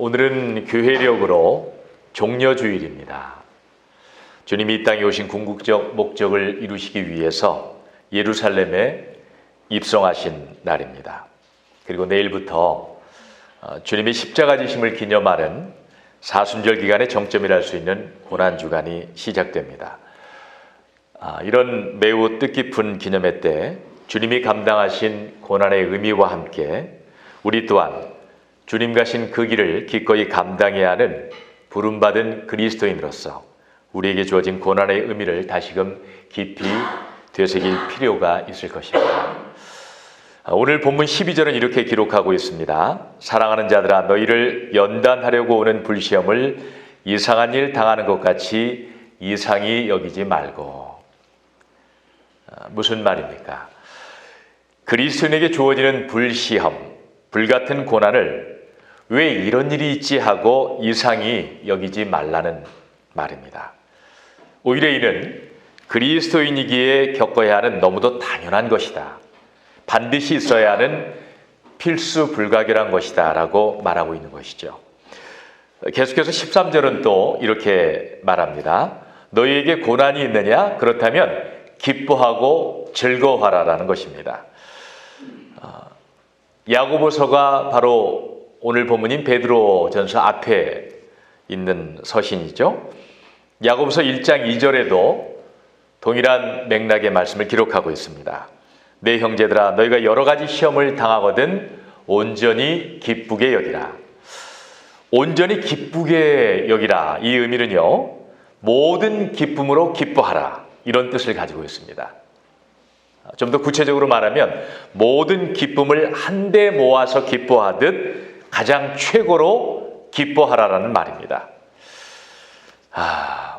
오늘은 교회력으로 종려주일입니다. 주님이 이 땅에 오신 궁극적 목적을 이루시기 위해서 예루살렘에 입성하신 날입니다. 그리고 내일부터 주님의 십자가 지심을 기념하는 사순절 기간의 정점이랄 수 있는 고난주간이 시작됩니다. 이런 매우 뜻깊은 기념회 때 주님이 감당하신 고난의 의미와 함께 우리 또한 주님 가신 그 길을 기꺼이 감당해야 하는 부름받은 그리스도인으로서 우리에게 주어진 고난의 의미를 다시금 깊이 되새길 필요가 있을 것입니다. 오늘 본문 12절은 이렇게 기록하고 있습니다. 사랑하는 자들아, 너희를 연단하려고 오는 불시험을 이상한 일 당하는 것 같이 이상히 여기지 말고. 무슨 말입니까? 그리스도인에게 주어지는 불시험, 불같은 고난을 왜 이런 일이 있지 하고 이상히 여기지 말라는 말입니다. 오히려 이는 그리스도인이기에 겪어야 하는 너무도 당연한 것이다. 반드시 있어야 하는 필수 불가결한 것이다 라고 말하고 있는 것이죠. 계속해서 13절은 또 이렇게 말합니다. 너희에게 고난이 있느냐? 그렇다면 기뻐하고 즐거워하라 라는 것입니다. 야고보서가 바로 오늘 본문인 베드로전서 앞에 있는 서신이죠. 야고보서 1장 2절에도 동일한 맥락의 말씀을 기록하고 있습니다. 내 형제들아, 너희가 여러 가지 시험을 당하거든 온전히 기쁘게 여기라. 온전히 기쁘게 여기라. 이 의미는요, 모든 기쁨으로 기뻐하라, 이런 뜻을 가지고 있습니다. 좀 더 구체적으로 말하면 모든 기쁨을 한데 모아서 기뻐하듯 가장 최고로 기뻐하라라는 말입니다.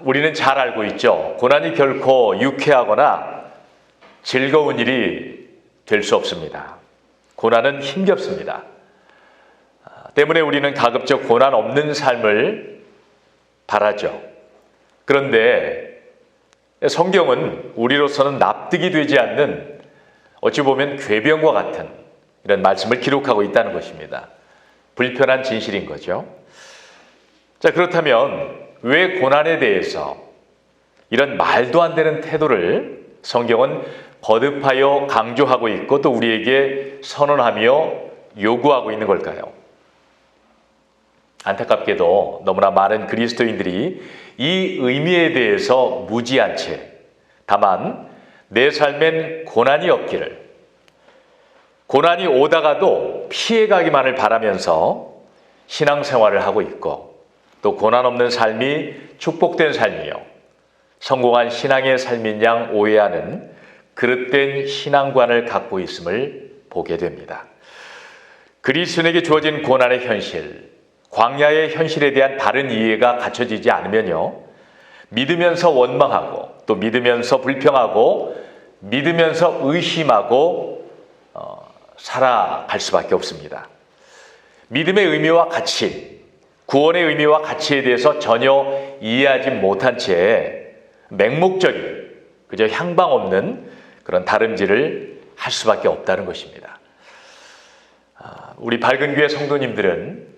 우리는 잘 알고 있죠. 고난이 결코 유쾌하거나 즐거운 일이 될 수 없습니다. 고난은 힘겹습니다. 때문에 우리는 가급적 고난 없는 삶을 바라죠. 그런데 성경은 우리로서는 납득이 되지 않는, 어찌 보면 궤변과 같은 이런 말씀을 기록하고 있다는 것입니다. 불편한 진실인 거죠. 자, 그렇다면 왜 고난에 대해서 이런 말도 안 되는 태도를 성경은 거듭하여 강조하고 있고 또 우리에게 선언하며 요구하고 있는 걸까요? 안타깝게도 너무나 많은 그리스도인들이 이 의미에 대해서 무지한 채, 다만 내 삶엔 고난이 없기를, 고난이 오다가도 피해가기만을 바라면서 신앙생활을 하고 있고, 또 고난 없는 삶이 축복된 삶이요, 성공한 신앙의 삶인 양 오해하는 그릇된 신앙관을 갖고 있음을 보게 됩니다. 그리스도인에게 주어진 고난의 현실, 광야의 현실에 대한 바른 이해가 갖춰지지 않으면요, 믿으면서 원망하고 또 믿으면서 불평하고 믿으면서 의심하고 살아갈 수밖에 없습니다. 믿음의 의미와 가치, 구원의 의미와 가치에 대해서 전혀 이해하지 못한 채 맹목적인, 그저 향방 없는 그런 다름질을 할 수밖에 없다는 것입니다. 우리 밝은 교회 성도님들은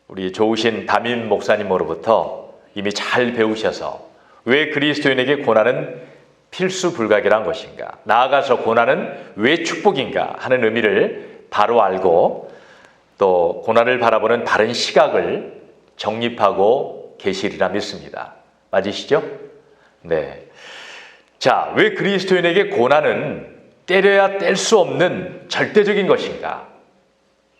우리 좋으신 담임 목사님으로부터 이미 잘 배우셔서 왜 그리스도인에게 고난은 필수 불가결한 것인가, 나아가서 고난은 왜 축복인가 하는 의미를 바로 알고 또 고난을 바라보는 바른 시각을 정립하고 계시리라 믿습니다. 맞으시죠? 네. 자, 왜 그리스도인에게 고난은 때려야 뗄 수 없는 절대적인 것인가?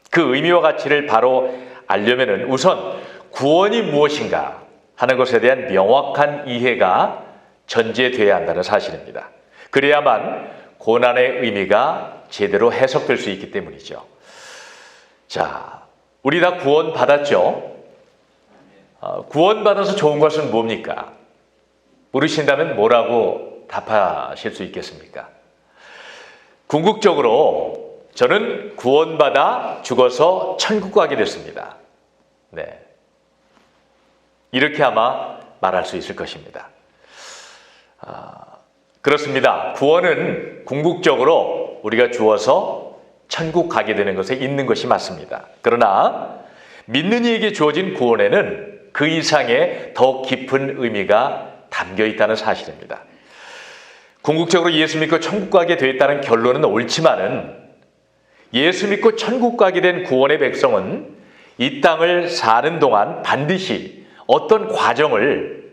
그 의미와 가치를 바로 알려면은 우선 구원이 무엇인가 하는 것에 대한 명확한 이해가 전제되어야 한다는 사실입니다. 그래야만 고난의 의미가 제대로 해석될 수 있기 때문이죠. 자, 우리 다 구원 받았죠? 구원 받아서 좋은 것은 뭡니까? 물으신다면 뭐라고 답하실 수 있겠습니까? 궁극적으로 저는 구원받아 죽어서 천국 가게 됐습니다. 네, 이렇게 아마 말할 수 있을 것입니다. 그렇습니다. 구원은 궁극적으로 우리가 주어서 천국 가게 되는 것에 있는 것이 맞습니다. 그러나 믿는 이에게 주어진 구원에는 그 이상의 더 깊은 의미가 담겨 있다는 사실입니다. 궁극적으로 예수 믿고 천국 가게 되었다는 결론은 옳지만은 예수 믿고 천국 가게 된 구원의 백성은 이 땅을 사는 동안 반드시 어떤 과정을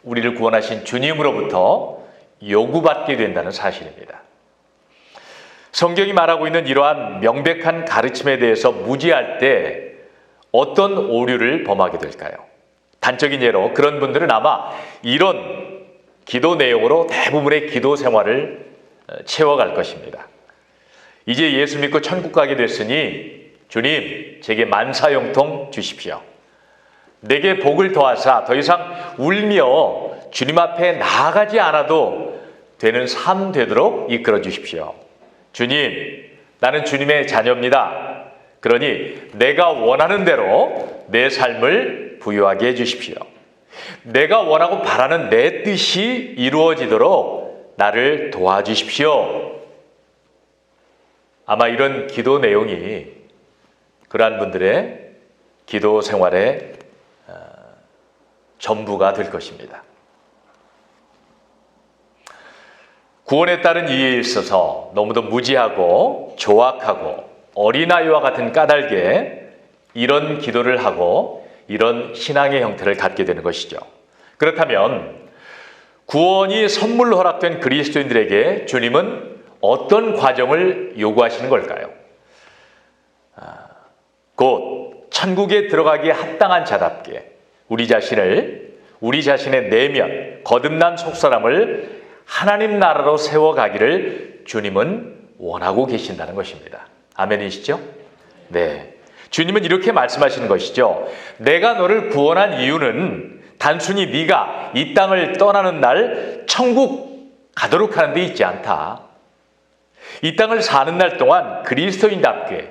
우리를 구원하신 주님으로부터 요구받게 된다는 사실입니다. 성경이 말하고 있는 이러한 명백한 가르침에 대해서 무지할 때 어떤 오류를 범하게 될까요? 단적인 예로 그런 분들은 아마 이런 기도 내용으로 대부분의 기도 생활을 채워갈 것입니다. 이제 예수 믿고 천국 가게 됐으니 주님, 제게 만사형통 주십시오. 내게 복을 더하사 더 이상 울며 주님 앞에 나아가지 않아도 되는 삶 되도록 이끌어 주십시오. 주님, 나는 주님의 자녀입니다. 그러니 내가 원하는 대로 내 삶을 부유하게 해주십시오. 내가 원하고 바라는 내 뜻이 이루어지도록 나를 도와주십시오. 아마 이런 기도 내용이 그러한 분들의 기도 생활의 전부가 될 것입니다. 구원에 따른 이해에 있어서 너무도 무지하고 조악하고 어린아이와 같은 까닭에 이런 기도를 하고 이런 신앙의 형태를 갖게 되는 것이죠. 그렇다면 구원이 선물로 허락된 그리스도인들에게 주님은 어떤 과정을 요구하시는 걸까요? 곧 천국에 들어가기에 합당한 자답게 우리 자신의 내면, 거듭난 속사람을 하나님 나라로 세워가기를 주님은 원하고 계신다는 것입니다. 아멘이시죠? 네. 주님은 이렇게 말씀하시는 것이죠. 내가 너를 구원한 이유는 단순히 네가 이 땅을 떠나는 날 천국 가도록 하는 데 있지 않다. 이 땅을 사는 날 동안 그리스도인답게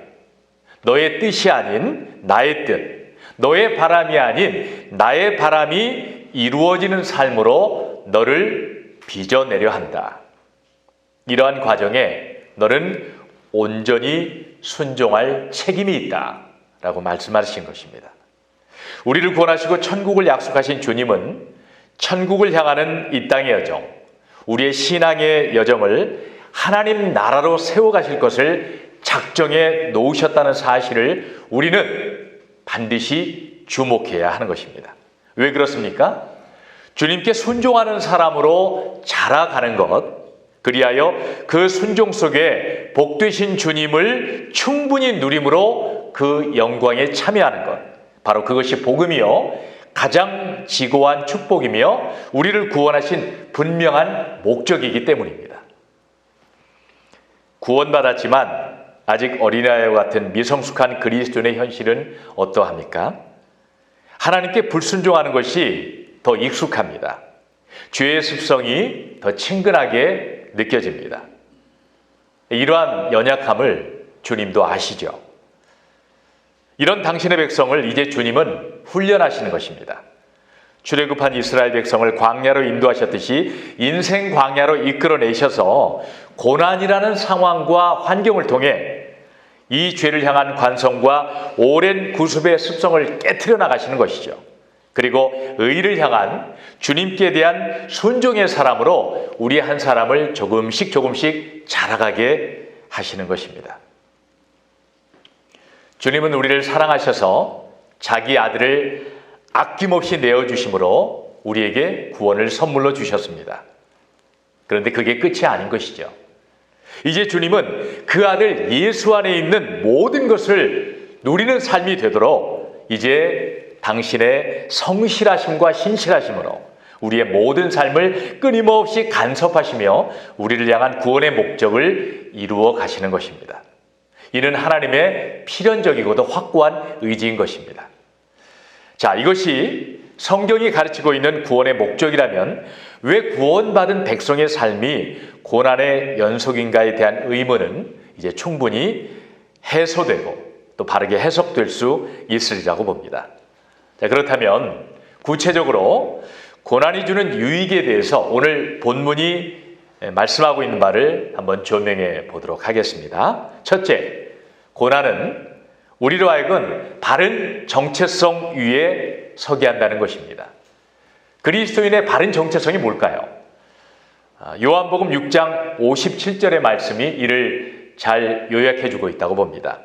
너의 뜻이 아닌 나의 뜻, 너의 바람이 아닌 나의 바람이 이루어지는 삶으로 너를 빚어내려 한다. 이러한 과정에 너는 온전히 순종할 책임이 있다. 라고 말씀하신 것입니다. 우리를 구원하시고 천국을 약속하신 주님은 천국을 향하는 이 땅의 여정, 우리의 신앙의 여정을 하나님 나라로 세워가실 것을 작정해 놓으셨다는 사실을 우리는 반드시 주목해야 하는 것입니다. 왜 그렇습니까? 주님께 순종하는 사람으로 자라가는 것, 그리하여 그 순종 속에 복되신 주님을 충분히 누림으로 그 영광에 참여하는 것, 바로 그것이 복음이요 가장 지고한 축복이며 우리를 구원하신 분명한 목적이기 때문입니다. 구원받았지만 아직 어린아이와 같은 미성숙한 그리스도인의 현실은 어떠합니까? 하나님께 불순종하는 것이 더 익숙합니다. 죄의 습성이 더 친근하게 느껴집니다. 이러한 연약함을 주님도 아시죠. 이런 당신의 백성을 이제 주님은 훈련하시는 것입니다. 출애굽한 이스라엘 백성을 광야로 인도하셨듯이 인생 광야로 이끌어내셔서 고난이라는 상황과 환경을 통해 이 죄를 향한 관성과 오랜 구습의 습성을 깨트려 나가시는 것이죠. 그리고 의를 향한 주님께 대한 순종의 사람으로 우리 한 사람을 조금씩 자라가게 하시는 것입니다. 주님은 우리를 사랑하셔서 자기 아들을 아낌없이 내어주심으로 우리에게 구원을 선물로 주셨습니다. 그런데 그게 끝이 아닌 것이죠. 이제 주님은 그 아들 예수 안에 있는 모든 것을 누리는 삶이 되도록 이제 당신의 성실하심과 신실하심으로 우리의 모든 삶을 끊임없이 간섭하시며 우리를 향한 구원의 목적을 이루어 가시는 것입니다. 이는 하나님의 필연적이고도 확고한 의지인 것입니다. 자, 이것이 성경이 가르치고 있는 구원의 목적이라면 왜 구원받은 백성의 삶이 고난의 연속인가에 대한 의문은 이제 충분히 해소되고 또 바르게 해석될 수 있으리라고 봅니다. 자, 그렇다면 구체적으로 고난이 주는 유익에 대해서 오늘 본문이 말씀하고 있는 바를 한번 조명해 보도록 하겠습니다. 첫째, 고난은 우리로 하여금 바른 정체성 위에 서게 한다는 것입니다. 그리스도인의 바른 정체성이 뭘까요? 요한복음 6장 57절의 말씀이 이를 잘 요약해 주고 있다고 봅니다.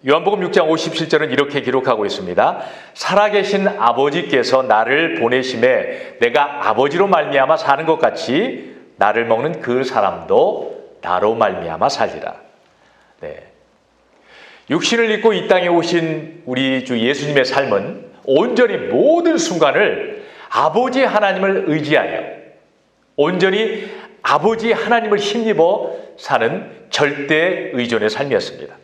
요한복음 6장 57절은 이렇게 기록하고 있습니다. 살아계신 아버지께서 나를 보내심에 내가 아버지로 말미암아 사는 것 같이 나를 먹는 그 사람도 나로 말미암아 살리라. 네. 육신을 입고 이 땅에 오신 우리 주 예수님의 삶은 온전히 모든 순간을 아버지 하나님을 의지하여 온전히 아버지 하나님을 힘입어 사는 절대 의존의 삶이었습니다.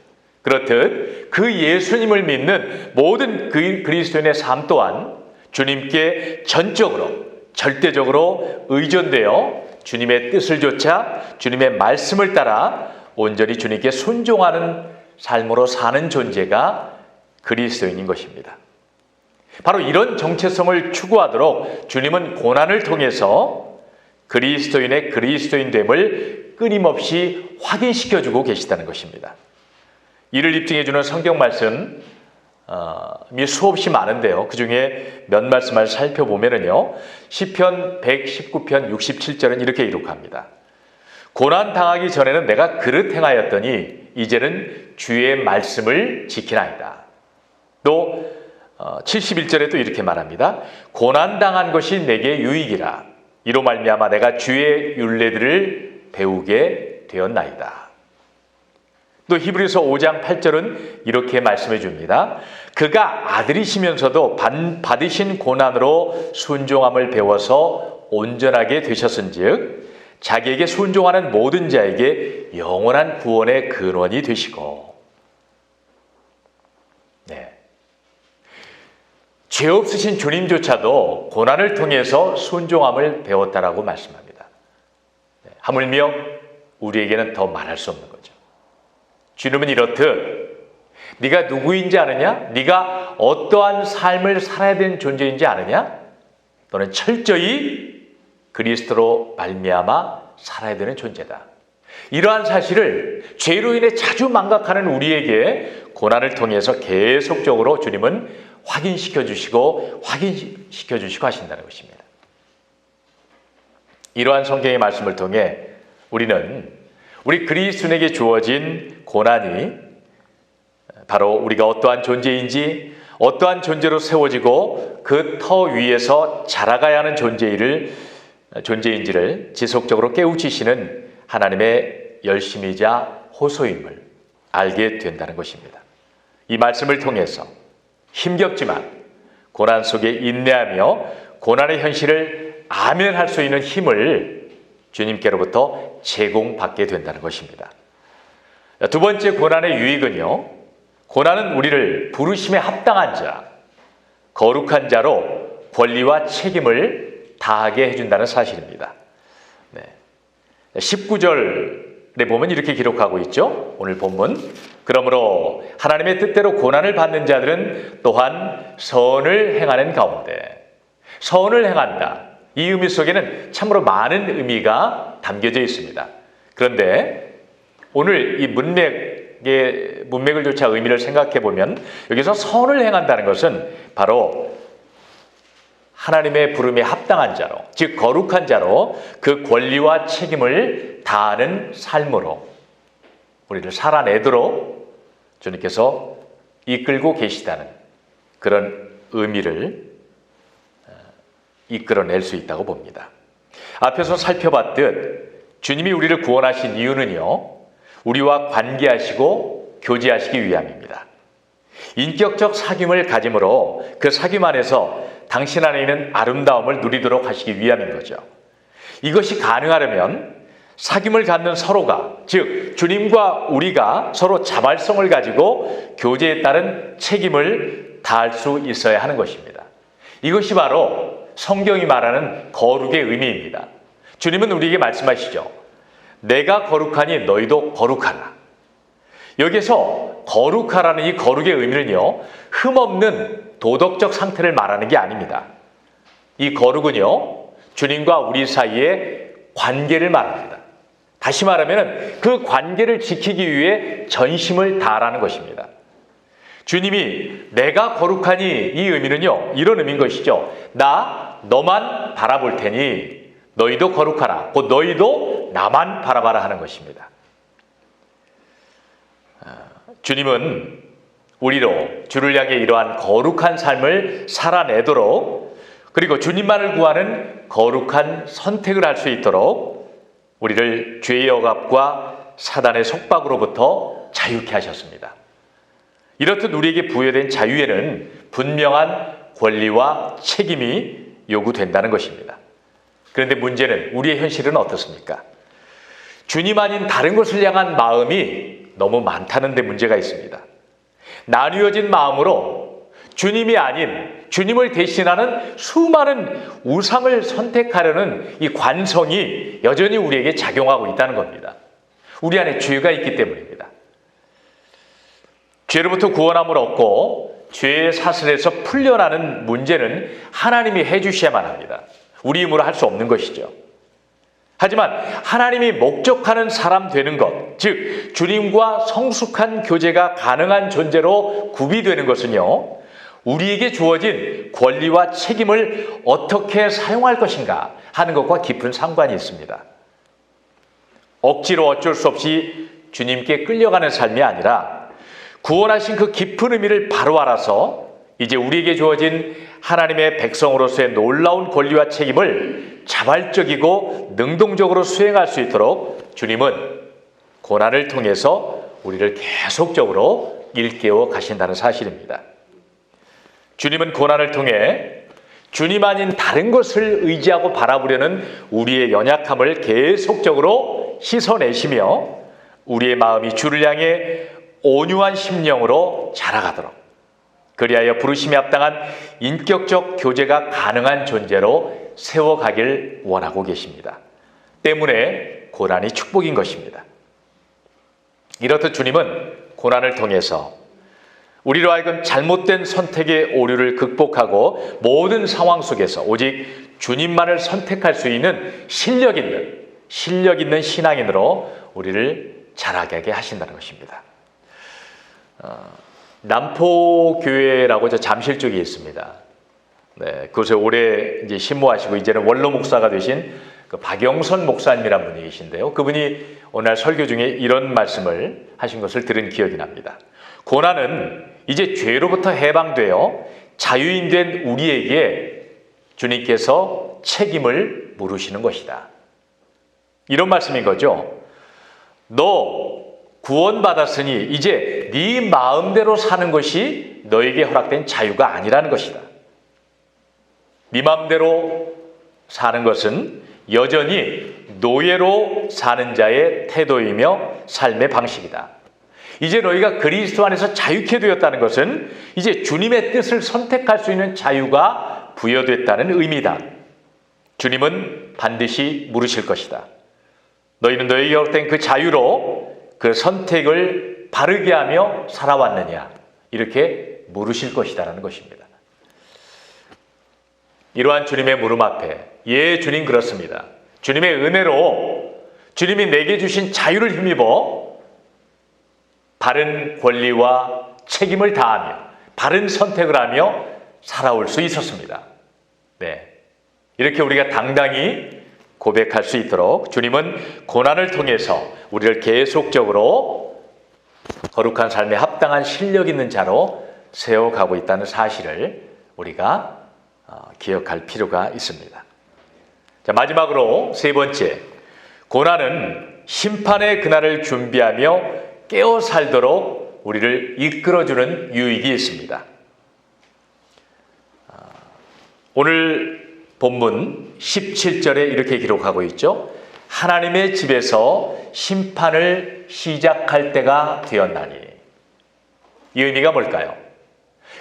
그렇듯 그 예수님을 믿는 모든 그리스도인의 삶 또한 주님께 전적으로 절대적으로 의존되어 주님의 뜻을 좇아 주님의 말씀을 따라 온전히 주님께 순종하는 삶으로 사는 존재가 그리스도인인 것입니다. 바로 이런 정체성을 추구하도록 주님은 고난을 통해서 그리스도인의 그리스도인됨을 끊임없이 확인시켜주고 계시다는 것입니다. 이를 입증해주는 성경 말씀이 수없이 많은데요. 그 중에 몇 말씀을 살펴보면요. 시편 119편 67절은 이렇게 기록합니다. 고난 당하기 전에는 내가 그릇 행하였더니 이제는 주의 말씀을 지키나이다. 또 71절에 또 이렇게 말합니다. 고난 당한 것이 내게 유익이라. 이로 말미암아 내가 주의 율례들을 배우게 되었나이다. 또 히브리서 5장 8절은 이렇게 말씀해 줍니다. 그가 아들이시면서도 받으신 고난으로 순종함을 배워서 온전하게 되셨은즉 자기에게 순종하는 모든 자에게 영원한 구원의 근원이 되시고. 네. 죄 없으신 주님조차도 고난을 통해서 순종함을 배웠다라고 말씀합니다. 네. 하물며 우리에게는 더 말할 수 없는 거죠. 주님은 이렇듯 네가 누구인지 아느냐? 네가 어떠한 삶을 살아야 되는 존재인지 아느냐? 너는 철저히 그리스도로 말미암아 살아야 되는 존재다. 이러한 사실을 죄로 인해 자주 망각하는 우리에게 고난을 통해서 계속적으로 주님은 확인시켜 주시고 하신다는 것입니다. 이러한 성경의 말씀을 통해 우리는 우리 그리스도인에게 주어진 고난이 바로 우리가 어떠한 존재인지 어떠한 존재로 세워지고 그 터 위에서 자라가야 하는 존재인지를 지속적으로 깨우치시는 하나님의 열심이자 호소임을 알게 된다는 것입니다. 이 말씀을 통해서 힘겹지만 고난 속에 인내하며 고난의 현실을 아면할 수 있는 힘을 주님께로부터 제공받게 된다는 것입니다. 두 번째 고난의 유익은요. 고난은 우리를 부르심에 합당한 자, 거룩한 자로 권리와 책임을 다하게 해준다는 사실입니다. 네. 19절에 보면 이렇게 기록하고 있죠. 오늘 본문. 그러므로 하나님의 뜻대로 고난을 받는 자들은 또한 선을 행하는 가운데 선을 행한다. 이 의미 속에는 참으로 많은 의미가 담겨져 있습니다. 그런데 오늘 이 문맥을 조차 의미를 생각해 보면 여기서 선을 행한다는 것은 바로 하나님의 부름에 합당한 자로, 즉 거룩한 자로 그 권리와 책임을 다하는 삶으로 우리를 살아내도록 주님께서 이끌고 계시다는 그런 의미를 이끌어낼 수 있다고 봅니다. 앞에서 살펴봤듯 주님이 우리를 구원하신 이유는요. 우리와 관계하시고 교제하시기 위함입니다. 인격적 사귐을 가짐으로 그 사귐 안에서 당신 안에 있는 아름다움을 누리도록 하시기 위함인 거죠. 이것이 가능하려면 사귐을 갖는 서로가, 즉 주님과 우리가 서로 자발성을 가지고 교제에 따른 책임을 다할 수 있어야 하는 것입니다. 이것이 바로 성경이 말하는 거룩의 의미입니다. 주님은 우리에게 말씀하시죠. 내가 거룩하니 너희도 거룩하라. 여기서 거룩하라는 이 거룩의 의미는요. 흠없는 도덕적 상태를 말하는 게 아닙니다. 이 거룩은요. 주님과 우리 사이의 관계를 말합니다. 다시 말하면 그 관계를 지키기 위해 전심을 다하라는 것입니다. 주님이 내가 거룩하니 이 의미는요, 이런 의미인 것이죠. 나 너만 바라볼 테니 너희도 거룩하라. 곧 너희도 나만 바라봐라 하는 것입니다. 주님은 우리로 주를 향해 이러한 거룩한 삶을 살아내도록, 그리고 주님만을 구하는 거룩한 선택을 할 수 있도록 우리를 죄의 억압과 사단의 속박으로부터 자유케 하셨습니다. 이렇듯 우리에게 부여된 자유에는 분명한 권리와 책임이 요구된다는 것입니다. 그런데 문제는, 우리의 현실은 어떻습니까? 주님 아닌 다른 것을 향한 마음이 너무 많다는 데 문제가 있습니다. 나뉘어진 마음으로 주님이 아닌, 주님을 대신하는 수많은 우상을 선택하려는 이 관성이 여전히 우리에게 작용하고 있다는 겁니다. 우리 안에 죄가 있기 때문입니다. 죄로부터 구원함을 얻고 죄의 사슬에서 풀려나는 문제는 하나님이 해주셔야만 합니다. 우리 힘으로 할 수 없는 것이죠. 하지만 하나님이 목적하는 사람 되는 것, 즉 주님과 성숙한 교제가 가능한 존재로 구비되는 것은요, 우리에게 주어진 권리와 책임을 어떻게 사용할 것인가 하는 것과 깊은 상관이 있습니다. 억지로 어쩔 수 없이 주님께 끌려가는 삶이 아니라 구원하신 그 깊은 의미를 바로 알아서 이제 우리에게 주어진 하나님의 백성으로서의 놀라운 권리와 책임을 자발적이고 능동적으로 수행할 수 있도록 주님은 고난을 통해서 우리를 계속적으로 일깨워 가신다는 사실입니다. 주님은 고난을 통해 주님 아닌 다른 것을 의지하고 바라보려는 우리의 연약함을 계속적으로 씻어내시며 우리의 마음이 주를 향해 온유한 심령으로 자라가도록, 그리하여 부르심에 합당한 인격적 교제가 가능한 존재로 세워가길 원하고 계십니다. 때문에 고난이 축복인 것입니다. 이렇듯 주님은 고난을 통해서 우리로 하여금 잘못된 선택의 오류를 극복하고 모든 상황 속에서 오직 주님만을 선택할 수 있는 실력 있는 신앙인으로 우리를 자라게 하신다는 것입니다. 남포교회라고 저 잠실 쪽에 있습니다. 네, 그곳에 오래 이제 신모하시고 이제는 원로 목사가 되신 그 박영선 목사님이란 분이 계신데요. 그분이 오늘 설교 중에 이런 말씀을 하신 것을 들은 기억이 납니다. 고난은 이제 죄로부터 해방되어 자유인 된 우리에게 주님께서 책임을 물으시는 것이다. 이런 말씀인 거죠. 너 구원받았으니 이제 네 마음대로 사는 것이 너에게 허락된 자유가 아니라는 것이다. 네 마음대로 사는 것은 여전히 노예로 사는 자의 태도이며 삶의 방식이다. 이제 너희가 그리스도 안에서 자유케 되었다는 것은 이제 주님의 뜻을 선택할 수 있는 자유가 부여됐다는 의미다. 주님은 반드시 물으실 것이다. 너희는 너에게 허락된 그 자유로 그 선택을 바르게 하며 살아왔느냐, 이렇게 물으실 것이다라는 것입니다. 이러한 주님의 물음 앞에, 예, 주님 그렇습니다. 주님의 은혜로 주님이 내게 주신 자유를 힘입어 바른 권리와 책임을 다하며 바른 선택을 하며 살아올 수 있었습니다. 네, 이렇게 우리가 당당히 고백할 수 있도록 주님은 고난을 통해서 우리를 계속적으로 거룩한 삶에 합당한 실력 있는 자로 세워가고 있다는 사실을 우리가 기억할 필요가 있습니다. 자, 마지막으로 세 번째, 고난은 심판의 그날을 준비하며 깨어 살도록 우리를 이끌어주는 유익이 있습니다. 오늘 본문 17절에 이렇게 기록하고 있죠. 하나님의 집에서 심판을 시작할 때가 되었나니. 이 의미가 뭘까요?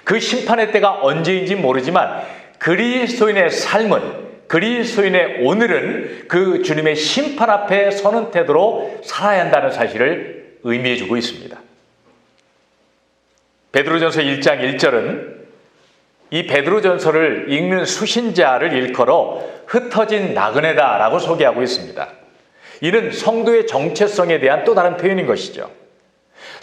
그 심판의 때가 언제인지 모르지만 그리스도인의 삶은, 그리스도인의 오늘은 그 주님의 심판 앞에 서는 태도로 살아야 한다는 사실을 의미해 주고 있습니다. 베드로전서 1장 1절은 이 베드로전서를 읽는 수신자를 일컬어 흩어진 나그네다라고 소개하고 있습니다. 이는 성도의 정체성에 대한 또 다른 표현인 것이죠.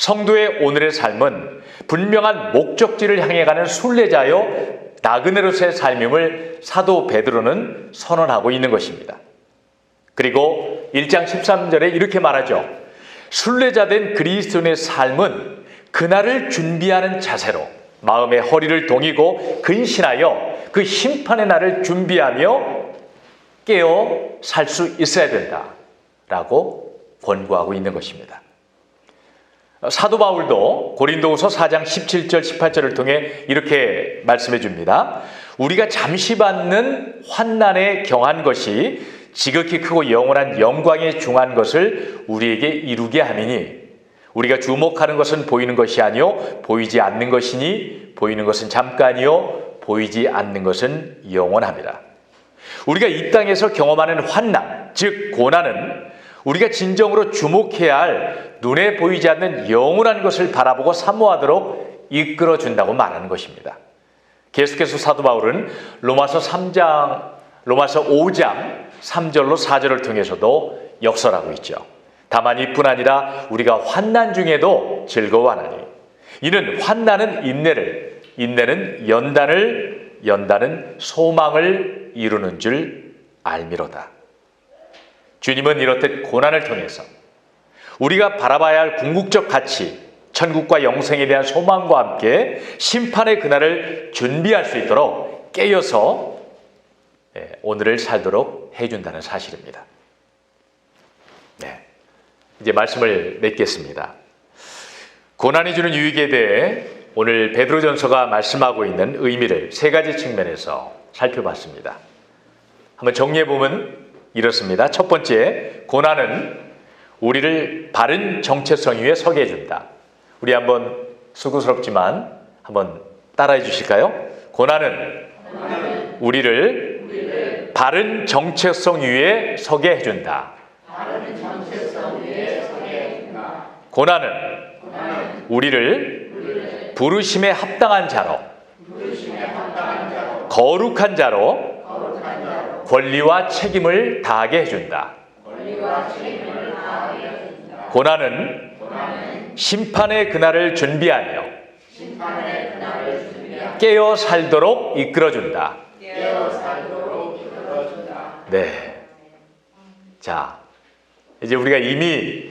성도의 오늘의 삶은 분명한 목적지를 향해 가는 순례자요 나그네로서의 삶임을 사도 베드로는 선언하고 있는 것입니다. 그리고 1장 13절에 이렇게 말하죠. 순례자된 그리스도인의 삶은 그날을 준비하는 자세로 마음의 허리를 동이고 근신하여 그 심판의 날을 준비하며 깨어 살 수 있어야 된다라고 권고하고 있는 것입니다. 사도 바울도 고린도후서 4장 17절 18절을 통해 이렇게 말씀해 줍니다. 우리가 잠시 받는 환난에 경한 것이 지극히 크고 영원한 영광에 중한 것을 우리에게 이루게 함이니 우리가 주목하는 것은 보이는 것이 아니요 보이지 않는 것이니 보이는 것은 잠깐이요 보이지 않는 것은 영원합니다. 우리가 이 땅에서 경험하는 환난, 즉 고난은 우리가 진정으로 주목해야 할 눈에 보이지 않는 영원한 것을 바라보고 사모하도록 이끌어준다고 말하는 것입니다. 계속해서 사도 바울은 로마서 5장 3절로 4절을 통해서도 역설하고 있죠. 다만 이뿐 아니라 우리가 환난 중에도 즐거워하나니 이는 환난은 인내를, 인내는 연단을, 연단은 소망을 이루는 줄 알미로다. 주님은 이렇듯 고난을 통해서 우리가 바라봐야 할 궁극적 가치, 천국과 영생에 대한 소망과 함께 심판의 그날을 준비할 수 있도록 깨어서 오늘을 살도록 해준다는 사실입니다. 네, 이제 말씀을 맺겠습니다. 고난이 주는 유익에 대해 오늘 베드로전서가 말씀하고 있는 의미를 세 가지 측면에서 살펴봤습니다. 한번 정리해보면 이렇습니다. 첫 번째, 고난은 우리를 바른 정체성 위에 서게 해준다. 우리 한번 수고스럽지만 한번 따라해 주실까요? 고난은 우리를 바른 정체성 위에 서게 해준다. 고난은 우리를 부르심에 합당한 자로, 거룩한 자로 권리와 책임을 다하게 해준다. 고난은 심판의 그날을 준비하며 깨어 살도록 이끌어준다. 네. 자, 이제 우리가 이미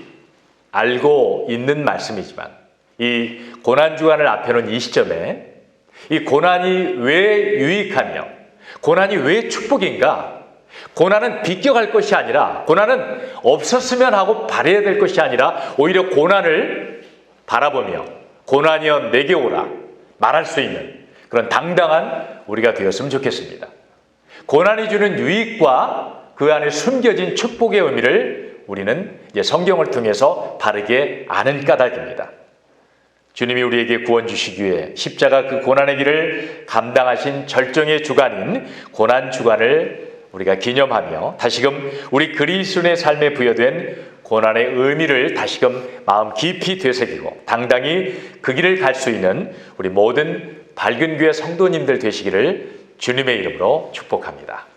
알고 있는 말씀이지만 이 고난주간을 앞에 놓은 이 시점에 이 고난이 왜 유익하며 고난이 왜 축복인가? 고난은 비껴갈 것이 아니라 고난은 없었으면 하고 바라야 될 것이 아니라 오히려 고난을 바라보며 고난이여 내게 오라 말할 수 있는 그런 당당한 우리가 되었으면 좋겠습니다. 고난이 주는 유익과 그 안에 숨겨진 축복의 의미를 우리는 이제 성경을 통해서 바르게 아는 까닭입니다. 주님이 우리에게 구원 주시기 위해 십자가 그 고난의 길을 감당하신 절정의 주간인 고난주간을 우리가 기념하며 다시금 우리 그리스도인의 삶에 부여된 고난의 의미를 다시금 마음 깊이 되새기고 당당히 그 길을 갈 수 있는 우리 모든 밝은 교회 성도님들 되시기를 주님의 이름으로 축복합니다.